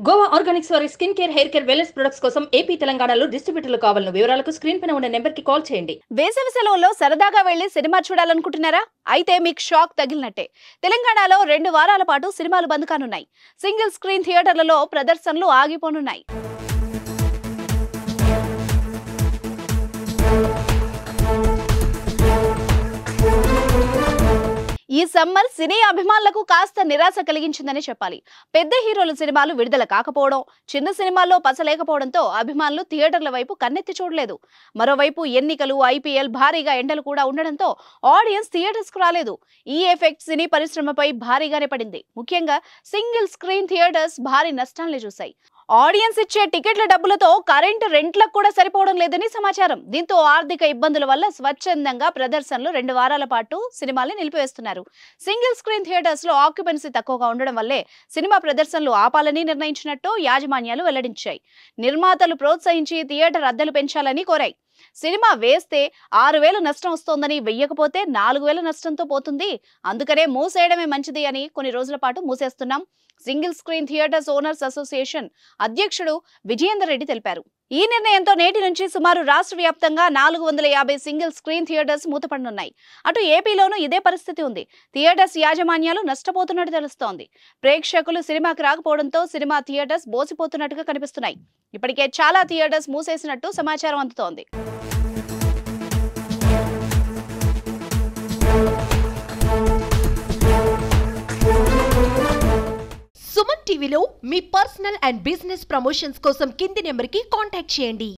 Goa Organics వారి skin care, hair care, wellness products కోసం AP, తెలంగాణలో డిస్ట్రిబ్యూటర్లు కావాలను వివరాలకు స్క్రీన్ పైన ఉన్న నెంబర్కి కాల్ చేయండి. వేసవి సెలవుల్లో సరదాగా వెళ్లి సినిమా చూడాలనుకుంటున్నారా? అయితే మీకు షాక్ తగిలినట్టే. తెలంగాణలో 2 వారాల పాటు సినిమాలు బంద్ కానున్నాయి. సింగిల్ స్క్రీన్ థియేటర్లలో ప్రదర్శనలు ఆగిపోనున్నాయి. ఈ సమ్మర్ సినీ అభిమానులకు కాస్త నిరాశ కలిగించిందని చెప్పాలి. పెద్ద హీరోల సినిమాలు విడుదల కాకపోవడం, చిన్న సినిమాల్లో పసలేకపోవడంతో అభిమానులు థియేటర్ల వైపు కన్నెత్తి చూడలేదు. మరోవైపు ఎన్నికలు, ఐపీఎల్, భారీగా ఎండలు కూడా ఉండడంతో ఆడియన్స్ థియేటర్స్ కు రాలేదు. ఈ ఎఫెక్ట్ సినీ పరిశ్రమపై భారీగానే పడింది. ముఖ్యంగా సింగిల్ స్క్రీన్ థియేటర్స్ భారీ నష్టాలను చూశాయి. ఆడియన్స్ ఇచ్చే టికెట్ల డబ్బులతో కరెంటు రెంట్లకు కూడా సరిపోవడం లేదని సమాచారం. దీంతో ఆర్థిక ఇబ్బందుల వల్ల స్వచ్ఛందంగా ప్రదర్శనలు 2 వారాల పాటు సినిమాల్ని నిలిపివేస్తున్నారు. సింగిల్ స్క్రీన్ థియేటర్స్ లో ఆక్యుపెన్సీ తక్కువగా ఉండడం వల్లే సినిమా ప్రదర్శనలు ఆపాలని నిర్ణయించినట్టు యాజమాన్యాలు వెల్లడించాయి. నిర్మాతలు ప్రోత్సహించి థియేటర్ అద్దెలు పెంచాలని కోరాయి. సినిమా వేస్తే 6,000 నష్టం వస్తోందని, వెయ్యకపోతే 4,000 నష్టంతో పోతుంది. అందుకనే మూసేయడమే మంచిది అని కొన్ని రోజుల పాటు మూసేస్తున్నాం. Single screen theatres owners association అధ్యక్షుడు విజయేందర్ రెడ్డి తెలిపారు. ఈ నిర్ణయంతో నేటి నుంచి సుమారు రాష్ట్ర వ్యాప్తంగా 450 సింగిల్ స్క్రీన్ థియేటర్స్ మూతపడనున్నాయి. అటు ఏపీలోనూ ఇదే పరిస్థితి ఉంది. థియేటర్స్ యాజమాన్యాలు నష్టపోతున్నట్టు తెలుస్తోంది. ప్రేక్షకులు సినిమాకి రాకపోవడంతో సినిమా థియేటర్స్ బోసిపోతున్నట్టుగా కనిపిస్తున్నాయి. ఇప్పటికే చాలా థియేటర్స్ మూసేసినట్టు సమాచారం అందుతోంది. సుమన్ టీవీలో మీ పర్సనల్ అండ్ బిజినెస్ ప్రమోషన్స్ కోసం కింది నెంబర్కి కాంటాక్ట్ చేయండి.